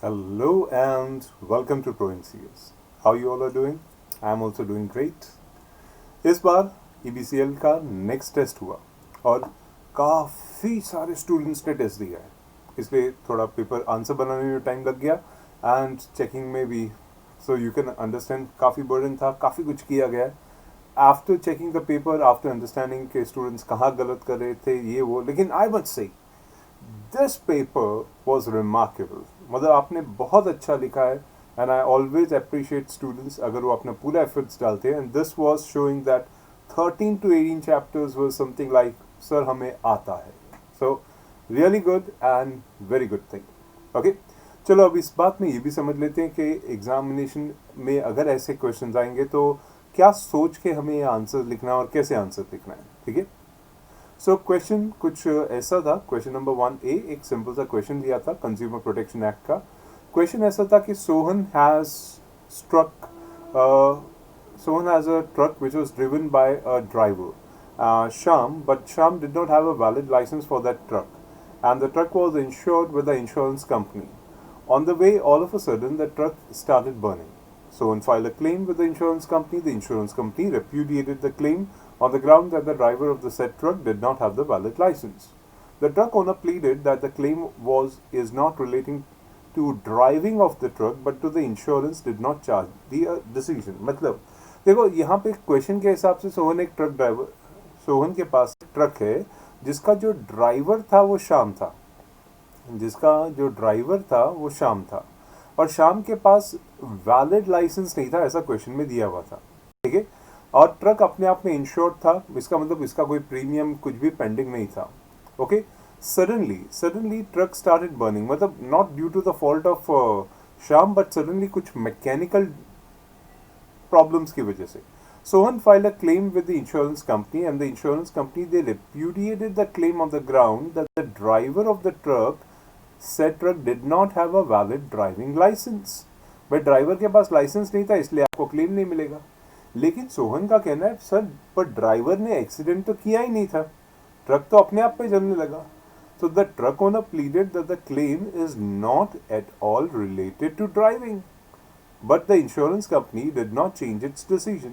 Hello and welcome to ProNCS. How you all are doing? I am also doing great. इस बार EBCL का next test हुआ और काफ़ी सारे स्टूडेंट्स ने टेस्ट दिया है, इसलिए थोड़ा पेपर आंसर बनाने में टाइम लग गया एंड चेकिंग में भी. सो यू कैन अंडरस्टैंड काफ़ी बर्डन था, काफ़ी कुछ किया गया है. After checking the paper, after understanding के स्टूडेंट्स कहाँ गलत कर रहे थे ये वो, लेकिन I must say this paper was remarkable. मतलब आपने बहुत अच्छा लिखा है and I always appreciate students अगर वो अपना पूरा एफर्ट्स डालते हैं. And this was showing that 13 to 18 chapters was something like sir हमें आता है. So really good and very good thing. Okay, चलो अब इस बात में ये भी समझ लेते हैं कि एग्जामिनेशन में अगर ऐसे क्वेश्चन आएंगे तो क्या सोच के हमें आंसर लिखना है और कैसे आंसर लिखना है. ठीक है, सो क्वेश्चन कुछ ऐसा था. क्वेश्चन नंबर 1A एक सिंपल सा क्वेश्चन दिया था कंज्यूमर प्रोटेक्शन एक्ट का. क्वेश्चन ऐसा था कि Sohan has struck Sohan has a truck which was driven by a driver, Sham, but Sham did not have a valid license for that truck, and the truck was insured with the insurance company. On the way, all of a sudden, the truck started burning. Sohan filed a claim with the insurance company. The insurance company repudiated the claim on the ground that the driver of the said truck did not have the valid license. The truck owner pleaded that the claim is not relating to driving of the truck but to the insurance did not charge the decision. मतलब देखो यहाँ पे question के हिसाब से सोहन के पास truck है जिसका जो ड्राइवर था वो शाम था और शाम के पास वैलिड लाइसेंस नहीं था, ऐसा क्वेश्चन में दिया हुआ था. ठीक है, और ट्रक अपने आप में इंश्योर्ड था, इसका मतलब इसका कोई प्रीमियम कुछ भी पेंडिंग नहीं था. Okay, suddenly truck started burning, मतलब not due to the fault of Sham but suddenly कुछ mechanical problems की वजह से. Sohan filed a claim with the insurance company and the insurance company they repudiated the claim on the ground that the driver of the said truck did not have a valid driving license. भाई driver के पास licence नहीं था इसलिए आपको claim नहीं मिलेगा. लेकिन सोहन का कहना है सर पर ड्राइवर ने एक्सीडेंट तो किया ही नहीं था, ट्रक तो अपने आप पे चलने लगा. So the truck owner pleaded that the claim is not at all related to driving. But the insurance company did not change its decision.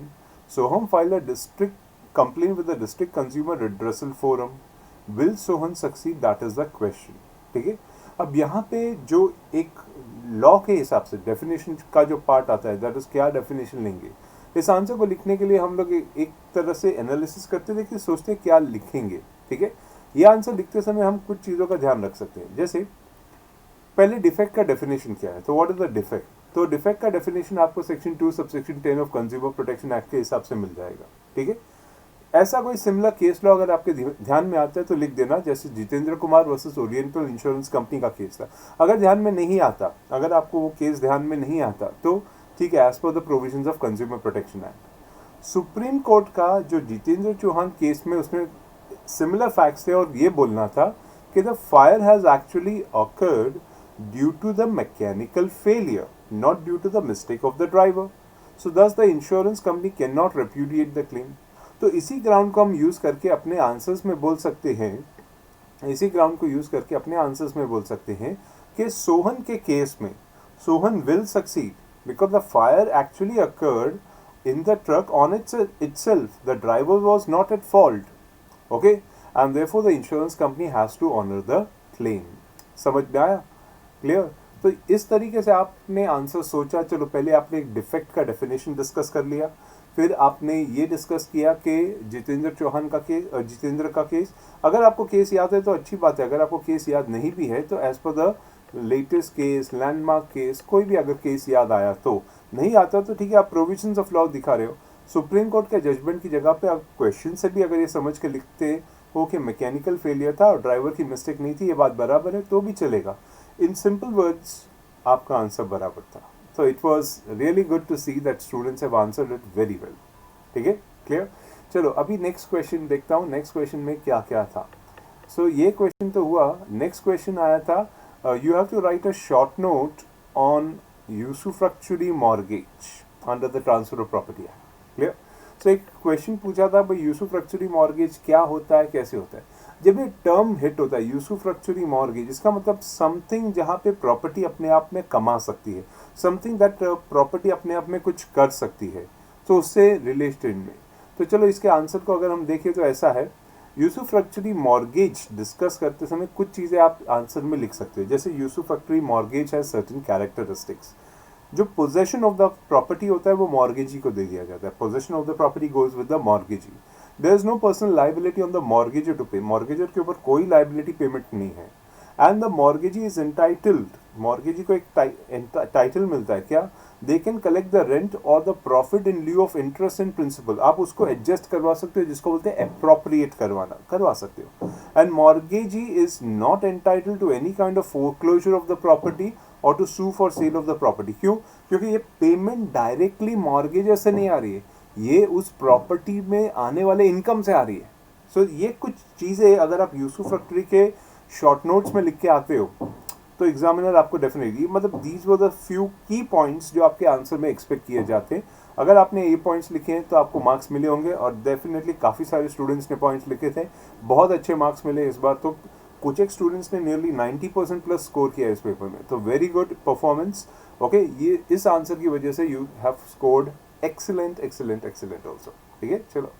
Soham filed a district complaint with the District Consumer Redressal Forum. Will Sohan succeed? That is the question. ठीक है, अब यहाँ पे जो एक law के हिसाब से डेफिनेशन का जो पार्ट आता है दैट इज क्या डेफिनेशन लेंगे. इस आंसर को लिखने के लिए हम लोग एक तरह से एनालिसिस करते थे कि सोचते क्या लिखेंगे. ठीक है, ये आंसर लिखते समय हम कुछ चीज़ों का ध्यान रख सकते हैं. जैसे पहले डिफेक्ट का डेफिनेशन क्या है, तो व्हाट इज द डिफेक्ट. तो डिफेक्ट का डेफिनेशन आपको section 2 subsection 10 of consumer protection act के हिसाब से मिल जाएगा. ठीक है, ऐसा कोई सिमिलर केस लॉ अगर आपके ध्यान में आता है तो लिख देना, जैसे Jitendra Kumar versus oriental insurance company का केस था. अगर ध्यान में नहीं आता, अगर आपको वो केस ध्यान में नहीं आता तो ठीक है, as per the provisions of consumer protection act. Supreme court का जो जितेंद्र चौहान केस में उसमें सिमिलर फैक्ट्स थे और ये बोलना था कि the fire has actually occurred due to the mechanical failure not due to the mistake of the driver. So thus the insurance company can not repudiate the claim. तो इसी ग्राउंड को हम यूज करके अपने आंसर्स में बोल सकते हैं, कि सोहन के केस में Sohan will succeed because the fire actually occurred in the truck on itself. The driver was not at fault. Okay, and therefore the insurance company has to honor the claim. समझ में आया? क्लियर? तो इस तरीके से आपने answer सोचा. चलो पहले आपने एक डिफेक्ट का डेफिनेशन डिस्कस कर लिया, फिर आपने ये डिस्कस किया कि जितेंद्र का केस. अगर आपको केस याद है तो अच्छी बात है, अगर आपको केस याद नहीं भी है तो as per the latest case, landmark case, कोई भी अगर केस याद आया तो, नहीं आता तो ठीक है, आप प्रोविजंस ऑफ लॉ दिखा रहे हो. सुप्रीम कोर्ट के जजमेंट की जगह पे आप क्वेश्चन से भी अगर ये समझ के लिखते हो कि मैकेनिकल फेलियर था और ड्राइवर की मिस्टेक नहीं थी, ये बात बराबर है तो भी चलेगा. इन सिंपल वर्ड्स आपका आंसर बराबर था. तो it was really good to see that students have answered it very well. ठीक है, क्लियर. चलो अभी नेक्स्ट क्वेश्चन देखता हूँ, नेक्स्ट क्वेश्चन में क्या क्या था. सो ये क्वेश्चन तो हुआ. नेक्स्ट क्वेश्चन आया था, you have to write a short note on usufructuary mortgage under the transfer of property act. Clear. So एक क्वेश्चन पूछा था भाई यूसुफ्रक्चुअरी मॉर्गेज क्या होता है, कैसे होता है. जब ये टर्म हिट होता है यूसुफ्रक्चुअरी मॉर्गेज, इसका मतलब समथिंग जहाँ पे प्रॉपर्टी अपने आप में कमा सकती है, समथिंग दैट प्रॉपर्टी अपने आप में कुछ कर सकती है, तो उससे रिलेटेड में। तो चलो इसके आंसर को अगर हम देखें तो ऐसा है, यूसुफ्रक्चुअरी मॉर्गेज डिस्कस करते समय कुछ चीज़ें आप आंसर में लिख सकते हो, जैसे usufructuary mortgage has certain characteristics. जो पोजेशन ऑफ द प्रॉपर्टी होता है वो मॉर्गेजी को दे दिया जाता है, possession of the property goes with the mortgagee. There is no personal liability on the mortgagor to pay, mortgagor के ऊपर कोई लाइबिलिटी पेमेंट नहीं है। And the mortgagee is entitled, mortgagee को एक टाइटल मिलता है क्या, they can collect the rent और the profit in ल्यू of interest and principal. आप उसको एडजस्ट करवा सकते हो, जिसको बोलते हैं अप्रोप्रिएट करवा सकते हो। And mortgagee is not entitled to any kind of foreclosure of the property और to sue for sale of the property. क्यों? क्योंकि ये पेमेंट डायरेक्टली मॉर्गेजर से नहीं आ रही है, ये उस प्रॉपर्टी में आने वाले इनकम से आ रही है। सो ये कुछ चीज़ें अगर आप यूसुफ्रक्चुअरी के शॉर्ट नोट्स में लिख के आते हो तो एग्जामिनर आपको डेफिनेटली, मतलब दीज वर द फ्यू की पॉइंट्स जो आपके आंसर में एक्सपेक्ट किए जाते हैं। अगर आपने ये पॉइंट्स लिखे हैं तो आपको मार्क्स मिले होंगे, और डेफिनेटली काफ़ी सारे स्टूडेंट्स ने पॉइंट्स लिखे थे, बहुत अच्छे मार्क्स मिले इस बार। तो कुछ एक स्टूडेंट्स ने नियरली 90% प्लस स्कोर किया इस पेपर में, तो वेरी गुड परफॉर्मेंस। ओके, ये इस आंसर की वजह से you have scored excellent excellent excellent also. ठीक है, चलो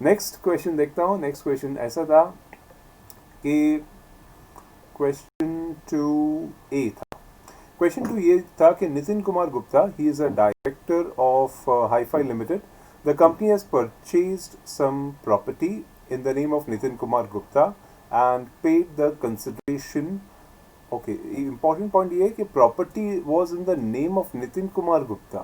नेक्स्ट क्वेश्चन देखता हूँ। नेक्स्ट क्वेश्चन ऐसा था कि क्वेश्चन 2A था। क्वेश्चन 2 ये था कि Nitin Kumar Gupta, he is a director of hi fi limited, the company has purchased some property in the name of Nitin Kumar Gupta and paid the consideration. Okay, important point ये है कि property was in the name of Nitin Kumar Gupta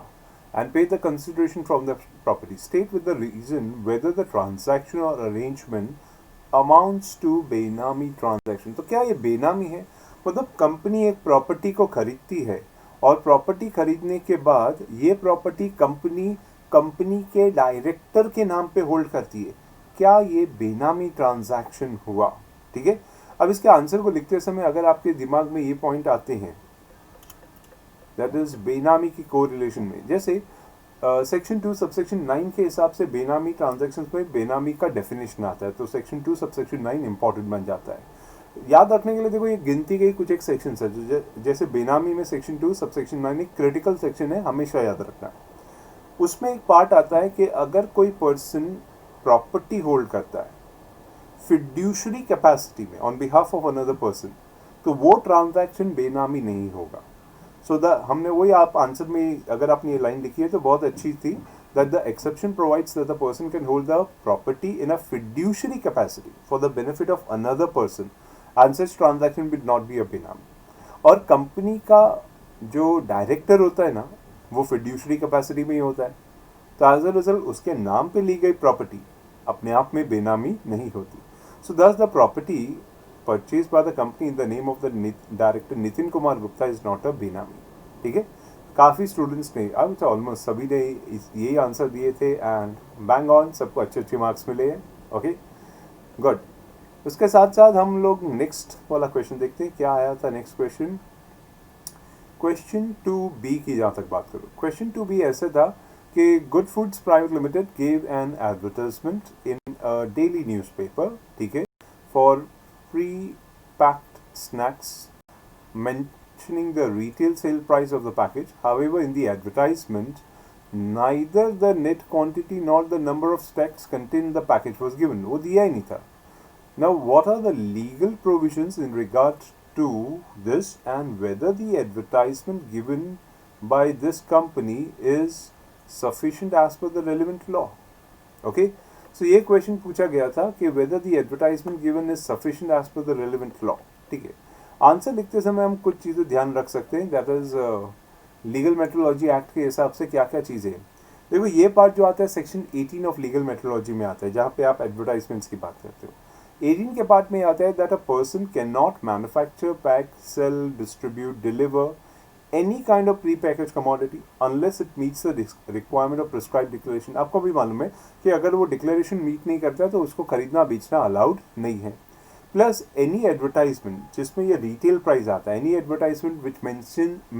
and paid the consideration from the property. State with the reason whether the transaction or arrangement amounts to बेनामी transaction. तो क्या ये बेनामी है? मतलब कंपनी एक प्रॉपर्टी को खरीदती है और प्रॉपर्टी खरीदने के बाद ये प्रॉपर्टी कंपनी के डायरेक्टर के नाम पे होल्ड करती है, क्या ये बेनामी ट्रांजैक्शन हुआ? ठीक है, अब इसके आंसर को लिखते समय अगर आपके दिमाग में ये पॉइंट आते हैं, दैट इज बेनामी की कोरिलेशन में, जैसे सेक्शन 2 सबसेक्शन 9 के हिसाब से बेनामी ट्रांजैक्शंस में बेनामी का डेफिनेशन आता है, तो सेक्शन 2 सबसेक्शन 9 इंपॉर्टेंट बन जाता है। याद रखने के लिए देखो, ये गिनती गई कुछ एक सेक्शन है, जैसे बेनामी में सेक्शन 2 सबसेक्शन 9 एक क्रिटिकल सेक्शन है, हमेशा याद रखना। उसमें एक पार्ट आता है कि अगर कोई पर्सन प्रॉपर्टी होल्ड करता है फिड्यूशरी कैपेसिटी में on behalf of another person, तो वो ट्रांजैक्शन बेनामी नहीं होगा। सो हमने वही आप आंसर में अगर आपने ये लाइन लिखी है तो बहुत अच्छी थी, that the exception provides that the person can hold the property in a fiduciary capacity for the benefit of another person and such transaction will not be a बेनामी। और कंपनी का जो डायरेक्टर होता है ना, वो फिड्यूशरी कैपेसिटी में ही होता है, तो एज अ रिजल्ट उसके नाम पे ली गई प्रॉपर्टी अपने आप में बेनामी नहीं होती। सो thus the property purchase by the company in the name of the director Nitin Kumar Gupta is not a बेनामी। ठीक है, काफ़ी स्टूडेंट्स ने, अब तो ऑलमोस्ट सभी ने यही आंसर दिए थे एंड बैंग ऑन, सबको अच्छे अच्छे मार्क्स मिले हैं। Okay, good. उसके साथ साथ हम लोग नेक्स्ट वाला क्वेश्चन देखते हैं, क्या आया था नेक्स्ट क्वेश्चन। क्वेश्चन 2B की जहाँ तक बात करूँ, क्वेश्चन 2B ऐसे था कि good foods private limited gave an advertisement in a daily newspaper, ठीक है, for pre packed snacks mentioning the retail sale price of the package. However, in the advertisement, neither the net quantity nor the number of snacks contained in the package was given. वो दिया ही नहीं था। Now, what are the legal provisions in regard to this and whether the advertisement given by this company is sufficient as per the relevant law? Okay, so ये question पूछा गया था कि whether the advertisement given is sufficient as per the relevant law. ठीक है, answer लिखते समय हम कुछ चीज़ें ध्यान रख सकते हैं, that is legal metrology act के हिसाब से क्या क्या चीज़ें हैं। देखो, ये पार्ट जो आता है सेक्शन 18 ऑफ लीगल मेट्रोलॉजी में आता है, जहाँ पे आप एडवर्टाइजमेंट्स की बात करते हो। 18 के पार्ट में आता है that a person can not manufacture, pack, sell, distribute, deliver any kind of pre-packaged commodity unless it meets the requirement of prescribed declaration. आपको भी मालूम है कि अगर वो डिक्लेरेशन मीट नहीं करता है तो उसको खरीदना बेचना अलाउड नहीं है। प्लस एनी एडवर्टाइजमेंट जिसमें ये रिटेल प्राइस आता है, any advertisement which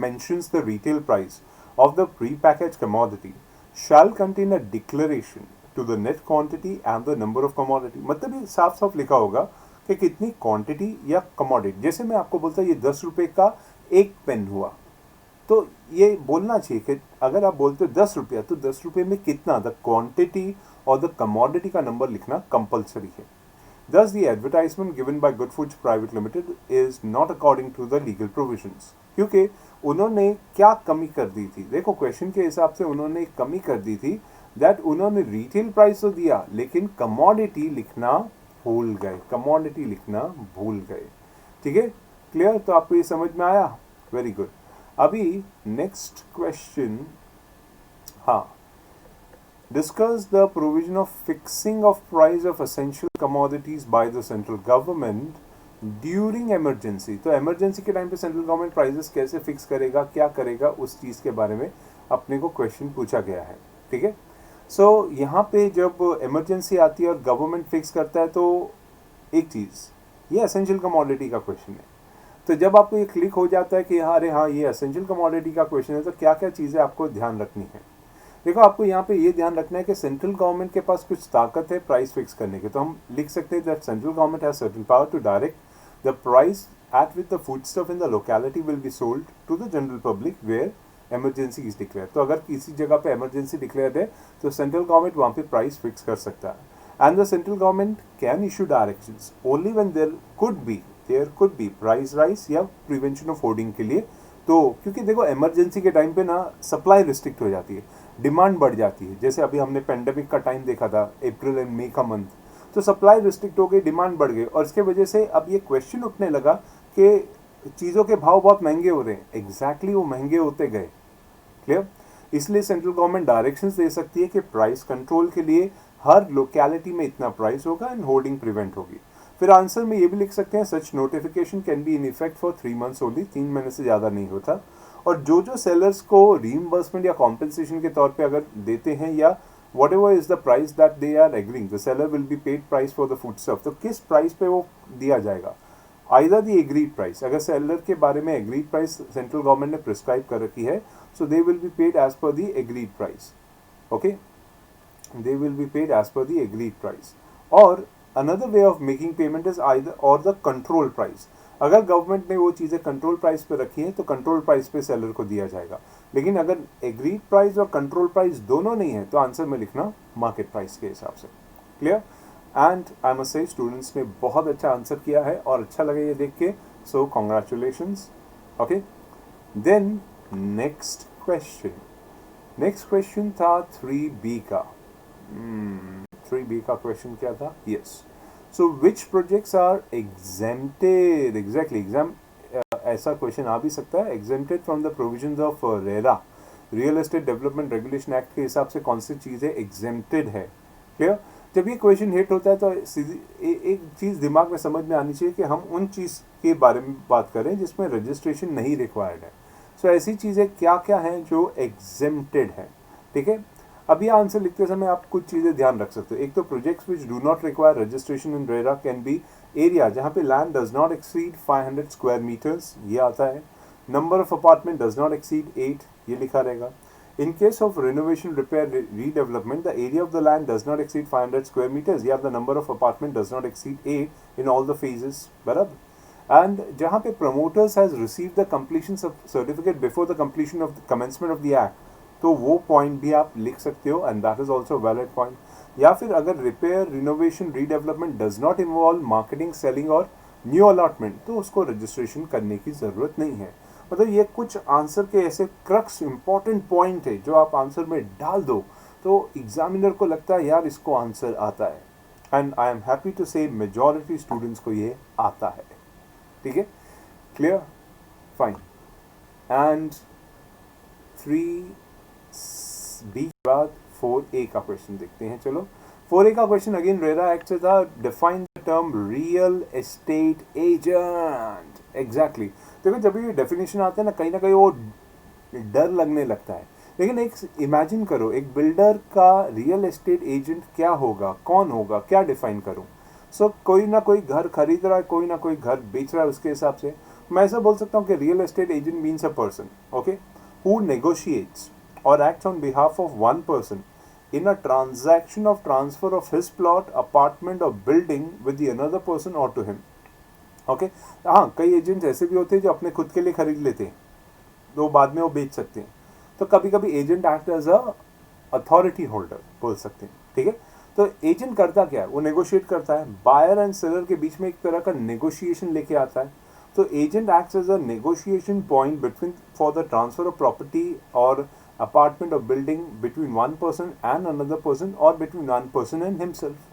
mentions the retail price of the pre-packaged commodity shall contain a declaration to the net quantity and the number of commodity. मतलब ये साफ साफ लिखा होगा कि कितनी क्वांटिटी या कमोडिटी, जैसे मैं आपको बोलता ये 10 रुपये का एक पेन हुआ, तो ये बोलना चाहिए कि अगर आप बोलते हो 10 रुपया तो 10 रुपये में कितना, द क्वांटिटी और द कमोडिटी का नंबर लिखना कंपलसरी है. Thus, the advertisement given by Good Foods Private Limited is not according to the legal provisions. क्योंकि उन्होंने क्या कमी कर दी थी, देखो क्वेश्चन के हिसाब से उन्होंने कमी कर दी थी दैट उन्होंने रिटेल प्राइस तो दिया लेकिन कमोडिटी लिखना भूल गए, कमोडिटी लिखना भूल गए. ठीक है, क्लियर? तो आपको ये समझ में आया? Very good. अभी नेक्स्ट क्वेश्चन, हाँ, discuss the provision of fixing of price of essential commodities by the central government during emergency. तो emergency के टाइम पे सेंट्रल गवर्नमेंट प्राइसेस कैसे फिक्स करेगा, क्या करेगा, उस चीज़ के बारे में अपने को क्वेश्चन पूछा गया है. ठीक है, सो यहाँ पे जब इमरजेंसी आती है और गवर्नमेंट फिक्स करता है तो एक चीज़, ये एसेंशियल कमोडिटी का क्वेश्चन है. तो जब आपको ये क्लिक हो जाता है कि हाँ अरे हाँ ये एसेंशियल कमोडिटी का क्वेश्चन है, तो क्या क्या चीज़ें आपको ध्यान रखनी है. देखो आपको यहाँ पे ये ध्यान रखना है कि सेंट्रल गवर्नमेंट के पास कुछ ताकत है प्राइस फिक्स करने की. तो हम लिख सकते हैं that central government has certain power to direct the price at which the food stuff in the locality will be sold to the general public where emergency is declare. तो अगर किसी जगह पे इमरजेंसी डिक्लेयर है तो central government वहाँ पे price fix कर सकता है. And the central government can issue directions only when there could be price rise या प्रिवेंशन ऑफ होर्डिंग के लिए. तो क्योंकि देखो इमरजेंसी के टाइम पे ना सप्लाई रिस्ट्रिक्ट हो जाती है, डिमांड बढ़ जाती है. जैसे अभी हमने पेंडेमिक का टाइम देखा था, अप्रैल एंड मई का मंथ, तो सप्लाई रिस्ट्रिक्ट हो गई, डिमांड बढ़ गई और इसके वजह से अब ये क्वेश्चन उठने लगा कि चीज़ों के भाव बहुत महंगे हो रहे हैं. एग्जैक्टली वो महंगे होते गए. क्लियर? इसलिए सेंट्रल गवर्नमेंट डायरेक्शंस दे सकती है कि प्राइस कंट्रोल के लिए हर लोकेलिटी में इतना प्राइस होगा एंड होर्डिंग प्रिवेंट होगी. फिर आंसर में ये भी लिख सकते हैं such notification can be in effect for 3 months only. 3 महीने से ज़्यादा नहीं होता. और जो सेलर्स को रीइंबर्समेंट या कॉम्पेंसेशन के तौर पे अगर देते हैं या whatever is the price that they are agreeing, the seller will be paid price for the food stuff. तो किस प्राइस पे वो दिया जाएगा? आइदर द एग्रीड प्राइस, अगर सेलर के बारे में एग्रीड प्राइस सेंट्रल गवर्नमेंट ने प्रिस्क्राइब कर रखी है, so they will be paid as per the agreed price. Okay, they will be paid as per the agreed price. और another way of making payment is either और the control price. अगर government ने वो चीज़ें control price पे रखी हैं तो कंट्रोल प्राइस पे सेलर को दिया जाएगा. लेकिन अगर एग्रीड प्राइस और कंट्रोल प्राइस दोनों नहीं है तो आंसर में लिखना मार्केट प्राइस के हिसाब से. Clear? And I must say students ने बहुत अच्छा आंसर किया है और अच्छा लगा ये देख के, so congratulations. Okay, then next question था 3B का. 3B का क्वेश्चन क्या था? Yes, so which projects are exempted, exactly ऐसा क्वेश्चन आ भी सकता है. exempted from the provisions of RERA, real estate development regulation act के हिसाब से कौन सी चीज़ें exempted है. क्लियर? जब ये क्वेश्चन हिट होता है तो एक चीज़ दिमाग में समझ में आनी चाहिए कि हम उन चीज़ के बारे में बात करें जिसमें रजिस्ट्रेशन नहीं रिक्वायर्ड है. सो ऐसी चीज़ें क्या क्या हैं जो exempted हैं. ठीक है, अभी आंसर लिखते समय आप कुछ चीज़ें ध्यान रख सकते हो. एक तो projects which do not require registration in RERA can be area जहाँ पे land does not exceed 500 square metres, ये आता है. Number of apartment does not exceed 8, ये लिखा रहेगा. In case of renovation repair redevelopment the area of the land does not exceed 500 square metres, या the number of apartment does not exceed 8 in all the phases. बराबर. And जहाँ पे promoters has received the completion certificate before the completion of commencement of the act, तो वो point भी आप लिख सकते हो and that is also valid point. या फिर अगर repair renovation redevelopment does not involve marketing selling और न्यू अलॉटमेंट, तो उसको रजिस्ट्रेशन करने की ज़रूरत नहीं है. मतलब ये कुछ आंसर के ऐसे क्रक्स इंपॉर्टेंट पॉइंट है जो आप आंसर में डाल दो तो एग्जामिनर को लगता है यार इसको आंसर आता है. And I am happy to say majority students को ये आता है. ठीक है, क्लियर, फाइन. एंड 3B के बाद 4A का क्वेश्चन देखते हैं. चलो 4A का क्वेश्चन अगेन रेरा एक्ट से था. Define the term real estate agent. Exactly, देखो जब ये डेफिनेशन आता है ना कहीं वो डर लगने लगता है. लेकिन एक इमेजिन करो, एक बिल्डर का रियल एस्टेट एजेंट क्या होगा, कौन होगा, क्या डिफाइन करूं. सो कोई ना कोई घर खरीद रहा है, कोई ना कोई घर बेच रहा है, उसके हिसाब से मैं ऐसा बोल सकता हूँ कि real estate agent means a person, okay, who negotiates or acts on behalf of one person in a transaction of transfer of his plot, apartment or building with the another person or to him. Okay हाँ, कई agents ऐसे भी होते हैं जो अपने खुद के लिए खरीद लेते हैं, तो बाद में वो बेच सकते हैं. तो कभी कभी agent act as a authority holder बोल सकते हैं. ठीक है, तो एजेंट करता क्या है, वो नेगोशिएट करता है, बायर एंड सेलर के बीच में एक तरह का नेगोशिएशन लेके आता है. तो agent acts as a negotiation point between for the transfer of property और apartment or building between one person and another person or between one person and himself,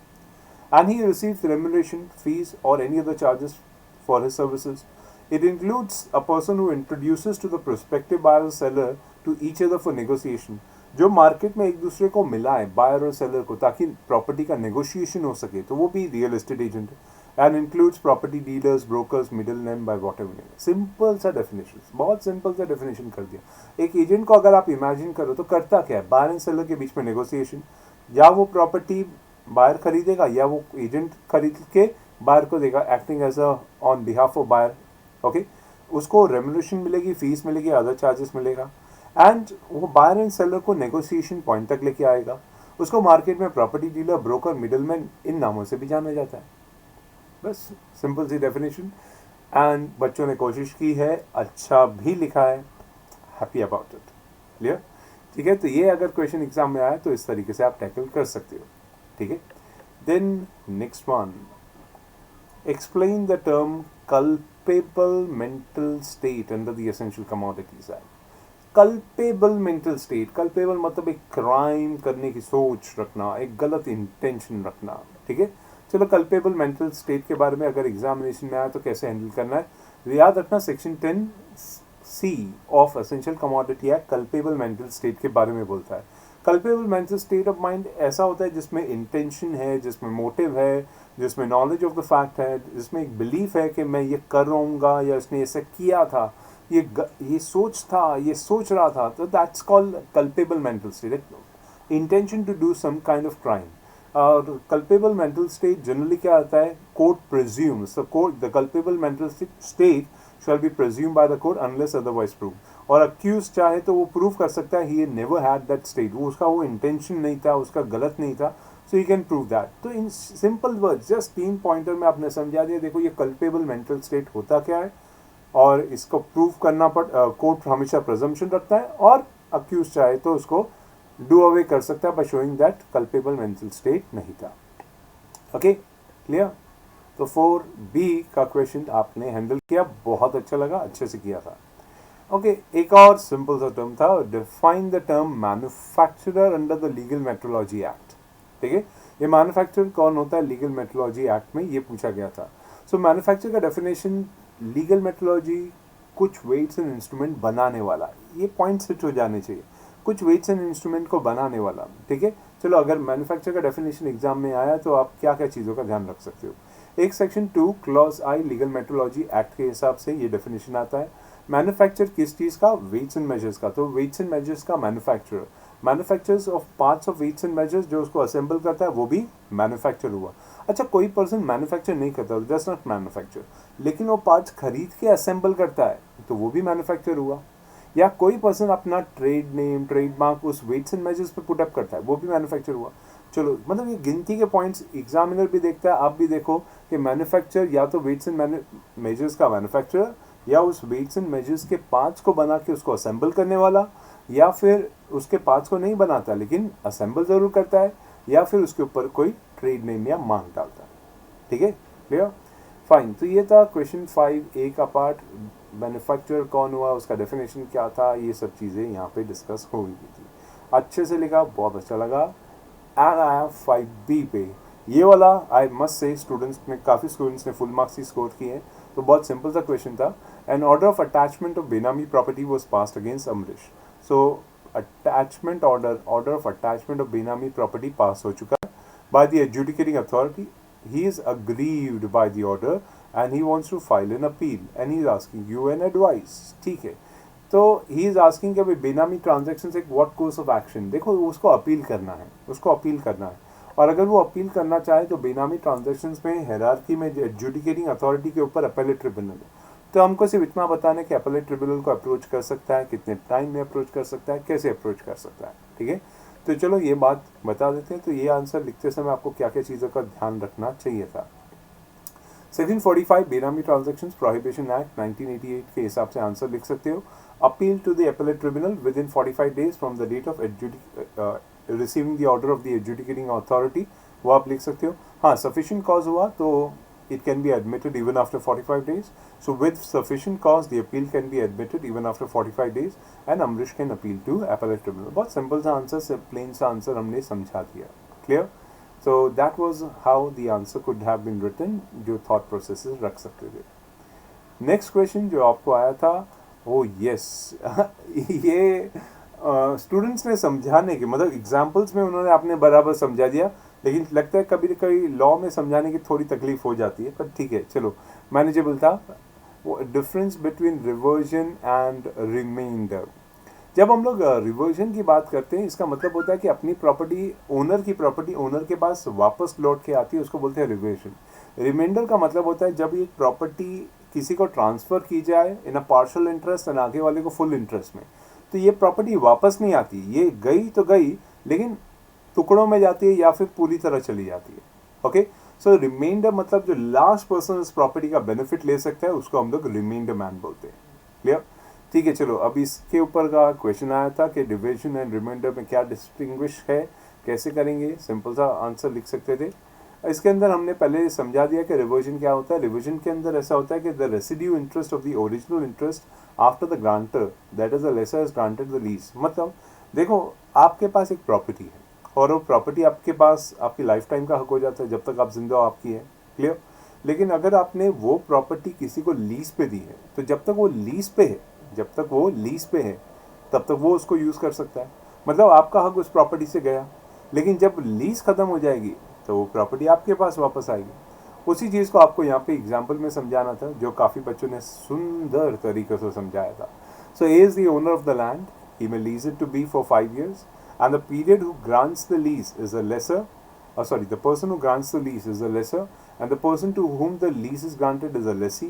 and he receives remuneration, fees or any other charges for his services. It includes a person who introduces to the prospective buyer or seller to each other for negotiation. जो market में एक दूसरे को मिलाए buyer और seller को ताकि property का नेगोशिएशन हो सके, तो वो भी रियल एस्टेट एजेंट है. And includes property dealers, brokers, middle man by whatever name. Simple सा डेफिनेशन, बहुत सिंपल सा डेफिनेशन कर दिया. एक एजेंट को अगर आप इमेजिन करो तो करता क्या है, बायर एंड सेलर के बीच में नेगोशिएशन. या वो प्रॉपर्टी बायर खरीदेगा या वो एजेंट खरीद के बायर को देगा, acting as a on behalf of buyer. Okay, उसको रेम्युनरेशन मिलेगी, फीस मिलेगी, अदर चार्जेस मिलेगा, एंड वो बायर एंड सेलर को नेगोशिएशन पॉइंट तक लेके आएगा. उसको मार्केट में प्रॉपर्टी डीलर, ब्रोकर, मिडिलमैन इन नामों से भी जाना जाता है. बस सिंपल सी डेफिनेशन. एंड बच्चों ने कोशिश की है, अच्छा भी लिखा है, हैप्पी अबाउट इट. क्लियर? ठीक है, तो ये अगर क्वेश्चन एग्जाम में आए तो इस तरीके से आप टैकल कर सकते हो. ठीक है, then next one, explain the term culpable mental state under the essential commodities act. Culpable mental state, culpable मतलब एक क्राइम करने की सोच रखना, एक गलत इंटेंशन रखना. ठीक है, चलो कल्पेबल मेंटल स्टेट के बारे में अगर एग्जामिनेशन में आया तो कैसे हैंडल करना है, याद रखना section 10C of essential commodity act culpable mental state के बारे में बोलता है. Culpable mental state of mind ऐसा होता है जिसमें इंटेंशन है, जिसमें मोटिव है, जिसमें नॉलेज ऑफ द फैक्ट है, जिसमें एक बिलीफ है कि मैं ये करूँगा या इसने ऐसा किया था, ये सोच था, ये सोच रहा था, तो that's called culpable mental state. Intention to do some kind of crime. और कल्पेबल मेंटल स्टेट जनरली क्या आता है, court presumes the culpable mental state shall be presume by the court unless otherwise prove. और accuse चाहे तो वो prove कर सकता है he never had that state, वो उसका वो इंटेंशन नहीं था, उसका गलत नहीं था, so you can prove that. तो in simple word just 3 pointer में आपने समझा दिया. देखो ये कल्पेबल मेंटल स्टेट होता क्या है और इसको प्रूव करना कोर्ट हमेशा प्रिजम्पशन रखता है, और अक्यूज चाहे तो उसको डू अवे कर सकता है by showing that culpable mental state नहीं था. Okay, clear? तो 4B का क्वेश्चन आपने हैंडल किया, बहुत अच्छा लगा, अच्छे से किया था. ओके, एक और सिंपल सा टर्म था, define the term manufacturer under the legal metrology act. ठीक है, ये मैन्युफैक्चरर कौन होता है लीगल मेट्रोलॉजी एक्ट में, ये पूछा गया था. सो मैन्युफैक्चरर का डेफिनेशन लीगल मेट्रोलॉजी कुछ वेट्स एंड इंस्ट्रूमेंट बनाने वाला, ये पॉइंट सेट हो जाने चाहिए, कुछ वेट्स एंड इंस्ट्रूमेंट को बनाने वाला. ठीक है, चलो अगर मैन्युफैक्चर का डेफिनेशन एग्जाम में आया तो आप क्या क्या चीज़ों का ध्यान रख सकते हो. एक section 2 clause I legal metrology act के हिसाब से ये डेफिनेशन आता है. मैन्युफैक्चर किस चीज़ का, वेट्स एंड मेजर्स का. तो वेट्स एंड मेजर्स का manufacturer, manufacturers of parts of weights and measures, जो उसको असेंबल करता है वो भी मैन्युफैक्चर हुआ. अच्छा, कोई पर्सन मैन्युफैक्चर नहीं करता, जस्ट नॉट मैन्युफैक्चर, लेकिन वो पार्ट्स खरीद के असेंबल करता है, तो वो भी मैन्युफैक्चर हुआ. या कोई पर्सन अपना ट्रेड नेम, ट्रेडमार्क उस वेट्स एंड मेजर्स पे पुट अप करता है, वो भी मैन्युफैक्चर हुआ. चलो, मतलब ये गिनती के पॉइंट्स एग्जामिनर भी देखता है, आप भी देखो कि मैन्युफैक्चर या तो वेट्स एंड मेजर्स का मैन्युफैक्चरर, या उस वेट्स एंड मेजर्स के पार्ट्स को बना के उसको असेंबल करने वाला, या फिर उसके पार्ट्स को नहीं बनाता लेकिन असेंबल ज़रूर करता है, या फिर उसके ऊपर कोई ट्रेड नेम या मार्क डालता है. ठीक है, क्लियर? फाइन. तो ये था क्वेश्चन 5A का पार्ट. मैन्युफैक्चरर कौन हुआ, उसका डेफिनेशन क्या था, ये सब चीज़ें यहाँ पे डिस्कस हो गई थी. अच्छे से लिखा, बहुत अच्छा लगा. एंड आई हैव 5B पे ये वाला आई मस्ट से स्टूडेंट्स ने, काफ़ी स्टूडेंट्स ने फुल मार्क्स ही स्कोर किए हैं. तो बहुत सिंपल सा क्वेश्चन था. An order of attachment of benami property was passed against Amrish. So attachment order of attachment of benami property pass हो चुका है by the adjudicating authority. He is aggrieved by the order and he wants to file an appeal and he is asking you an advice. ठीक है, तो he is asking कि भाई बेनामी transaction से व्हाट कोर्स ऑफ एक्शन. देखो, उसको appeal करना है, उसको अपील करना है, और अगर वो अपील करना चाहे तो बेनामी ट्रांजेक्शन में हायरार्की में एडजुडिकेटिंग अथॉरिटी के ऊपर अपेलेट ट्रिब्यूनल है. तो हमको सिर्फ इतना बताना है कि अपेलेट ट्रिब्यूनल को अप्रोच कर सकता है, कितने टाइम में अप्रोच कर सकता है, कैसे अप्रोच कर सकता है. ठीक है, तो चलो ये बात बता देते हैं। तो ये आंसर लिखते समय आपको क्या क्या चीज़ों का ध्यान रखना चाहिए था। सेक्शन 45 बेनामी ट्रांजैक्शंस प्रोहिबिशन एक्ट 1988 के हिसाब से आंसर लिख सकते हो। Appeal to the appellate tribunal within 45 days from the date of receiving the order of the adjudicating authority, वो आप लिख सकते हो। हाँ, सफिशिएंट कॉज हुआ तो it can be admitted even after 45 days. So with sufficient cause, the appeal can be admitted even after 45 days and Amrish can appeal to appellate tribunal. बहुत simple सा आंसर, plain सा answer हमने समझा दिया। Clear? So that was how the answer could have been written, जो thought processes रख सकते थे। Next question जो आपको आया था, oh yes, ये स्टूडेंट्स ने समझाने के मतलब एग्जाम्पल्स में उन्होंने आपने बराबर समझा दिया, लेकिन लगता है कभी कभी लॉ में समझाने की थोड़ी तकलीफ हो जाती है, पर ठीक है चलो मैनेजेबल था। वो difference between reversion and remainder. जब हम लोग रिवर्जन की बात करते हैं, इसका मतलब होता है कि अपनी प्रॉपर्टी ओनर के पास वापस लौट के आती है, उसको बोलते हैं रिवर्जन। रिमाइंडर का मतलब होता है जब ये प्रॉपर्टी किसी को ट्रांसफ़र की जाए इन अ पार्शियल इंटरेस्ट एंड आगे वाले को फुल इंटरेस्ट में, तो ये प्रॉपर्टी वापस नहीं आती, ये गई तो गई लेकिन टुकड़ों में जाती है या फिर पूरी तरह चली जाती है। ओके, सो रिमाइंडर मतलब जो लास्ट पर्सन इस प्रॉपर्टी का बेनिफिट ले सकता है उसको हम लोग रिमाइंडर मैन बोलते हैं। क्लियर? ठीक है, चलो अब इसके ऊपर का क्वेश्चन आया था कि डिविजन एंड रिमाइंडर में क्या डिस्टिंग्विश है, कैसे करेंगे, सिंपल सा आंसर लिख सकते थे। इसके अंदर हमने पहले समझा दिया कि रिवर्जन क्या होता है। रिवर्जन के अंदर ऐसा होता है कि the residue interest of the original interest after the grantor that is the lessor is granted the lease. मतलब देखो, आपके पास एक प्रॉपर्टी है और वो प्रॉपर्टी आपके पास आपकी लाइफ टाइम का हक हो जाता है, जब तक आप जिंदा हो आपकी है। क्लियर? लेकिन अगर आपने वो प्रॉपर्टी किसी को लीज पे दी है, तो जब तक वो लीज पे है तब तक वो उसको यूज़ कर सकता है। मतलब आपका हक उस प्रॉपर्टी से गया, लेकिन जब लीज ख़त्म हो जाएगी तो वो प्रॉपर्टी आपके पास वापस आएगी। उसी चीज़ को आपको यहाँ पे एग्जाम्पल में समझाना था, जो काफ़ी बच्चों ने सुंदर तरीके से समझाया था। So A is the owner of the land, he may lease it to B for 5 years and the period who grants the lease is a lesser, the person who grants the lease is a lesser and the person to whom the lease is granted is a lessee,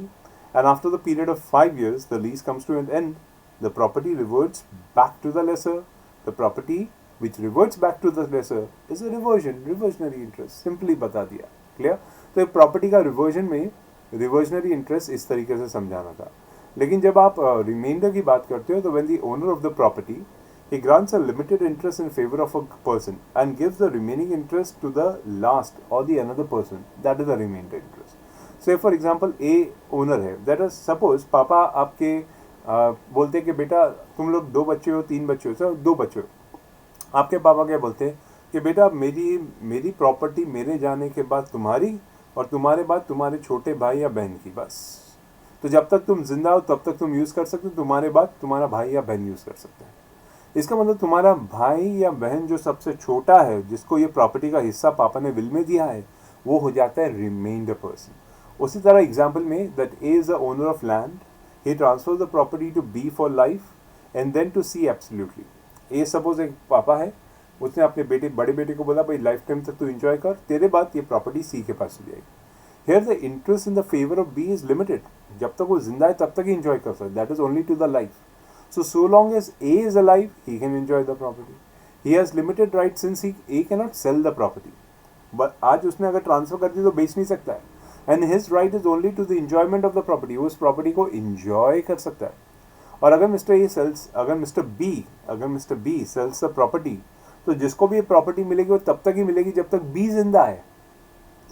and after the period of 5 years the lease comes to an end, the property reverts back to the lesser. The property which reverts back to the lesser is a reversionary interest. Simply बता दिया। Clear? तो property का reversion में reversionary interest इस तरीके से समझाना था। लेकिन जब आप रिमाइंडर की बात करते हो, तो when the owner of the property he grants a limited interest in favor of a person and gives the remaining interest to the last or the another person, that is the remainder interest. Say for example A owner है, that is suppose पापा आपके बोलते कि बेटा तुम लोग 2 बच्चे हो 3 बच्चे हो, सर 2 बच्चे हो, आपके पापा क्या बोलते हैं कि बेटा मेरी प्रॉपर्टी मेरे जाने के बाद तुम्हारी और तुम्हारे बाद तुम्हारे छोटे भाई या बहन की, बस। तो जब तक तुम जिंदा हो तब तक तुम यूज़ कर सकते हो, तुम्हारे बाद तुम्हारा भाई या बहन यूज़ कर सकते हैं। इसका मतलब तुम्हारा भाई या बहन जो सबसे छोटा है, जिसको ये प्रॉपर्टी का हिस्सा पापा ने विल में दिया है, वो हो जाता है रिमाइंडर पर्सन। उसी तरह एग्जाम्पल में that A is the owner of land, he transfer the property to B for life and then to C absolutely. A suppose एक पापा है, उसने अपने बड़े बेटे को बोला भाई लाइफ टाइम तक तू एंजॉय कर, तेरे बाद ये प्रॉपर्टी सी के पास चली जाएगी। Here the interest in the favour of B is limited, जब तक वो जिंदा है तब तक ही एंजॉय कर सकता है, that is only to the life. So long as A is alive, he can enjoy the property. He has limited rights since A cannot sell the property. But आज उसने अगर ट्रांसफर कर दी तो बेच नहीं सकता है, and his right is only to the enjoyment of the property. वो उस प्रॉपर्टी को enjoy कर सकता है। और अगर mister B sells the property, तो जिसको भी ये प्रॉपर्टी मिलेगी वो तब तक ही मिलेगी जब तक बी जिंदा है।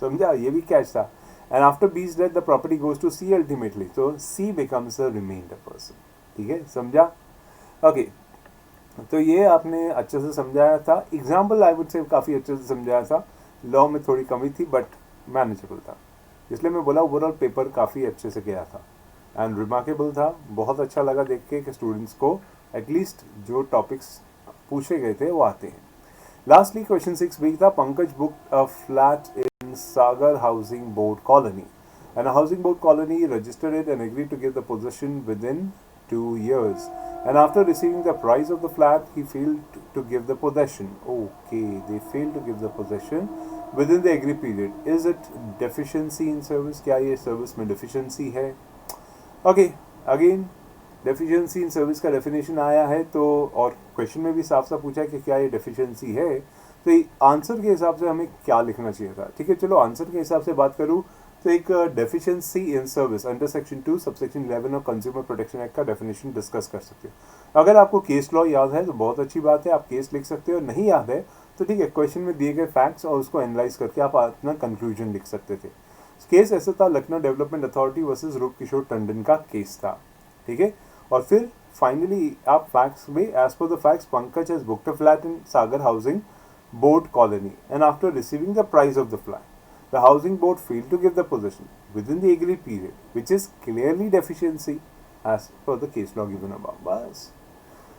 समझा? ये भी कैच था। And after B's death, the property goes to C ultimately. So C becomes a remainder person. ठीक है, समझा? ओके, तो ये आपने अच्छे से समझाया था। एग्जाम्पल आई वुड से काफ़ी अच्छे से समझाया था। लॉ में थोड़ी कमी थी बट मैनेजेबल था, इसलिए मैं बोला ओवरऑल पेपर काफ़ी अच्छे से गया था एंड रिमार्केबल था। बहुत अच्छा लगा देख के कि स्टूडेंट्स को एटलीस्ट जो टॉपिक्स पूछे गए थे वो आते हैं। लास्टली क्वेश्चन 6 भी था, Pankaj book a flat in Sagar housing board colony and housing board colony registered it and agree to give the position within 2 years, and after receiving the price of the flat he failed to give the possession. Okay, they failed to give the possession within the agreed period. Is it deficiency in service? क्या ये service में deficiency है? Okay, again deficiency in service का definition आया है, तो और question में भी साफ साफ पूछा है कि क्या ये डेफिशिएंसी है, तो आंसर के हिसाब से हमें क्या लिखना चाहिए था। ठीक है, चलो आंसर के हिसाब से बात करूँ तो एक deficiency in service under section 2 subsection 11 और कंज्यूमर प्रोटेक्शन एक्ट का डेफिनेशन डिस्कस कर सकते हो। अगर आपको केस लॉ याद है तो बहुत अच्छी बात है, आप केस लिख सकते हो। नहीं याद है तो ठीक है, क्वेश्चन में दिए गए फैक्ट्स और उसको एनालाइज करके आप अपना कंक्लूजन लिख सकते थे। केस ऐसा था, लखनऊ डेवलपमेंट अथॉरिटी वर्सेस रूप किशोर टंडन का केस था। ठीक है, और फिर फाइनली आप फैक्ट्स में, as per the facts, Pankaj has booked a flat in Sagar housing board colony and after receiving the price of the flat the housing board failed to give the possession within the agreed period, which is clearly deficiency as per the case law given above. बस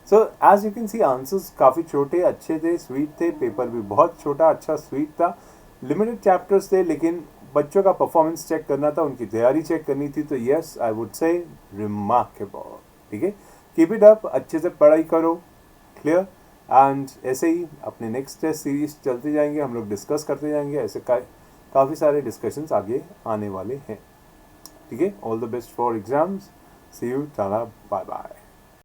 so as you can see answers काफ़ी छोटे अच्छे थे, sweet थे, paper भी बहुत छोटा अच्छा स्वीट था, लिमिटेड चैप्टर्स थे, लेकिन बच्चों का परफॉर्मेंस चेक करना था, उनकी तैयारी चेक करनी थी, तो yes I would say remarkable. ठीक है, कीप इट अप, अच्छे से पढ़ाई करो, क्लियर। एंड ऐसे ही अपने नेक्स्ट टेस्ट सीरीज चलते जाएंगे, हम लोग डिस्कस करते जाएंगे, ऐसे काफ़ी सारे डिस्कशंस आगे आने वाले हैं। ठीक है, all the best for exams, see you, tata, bye bye.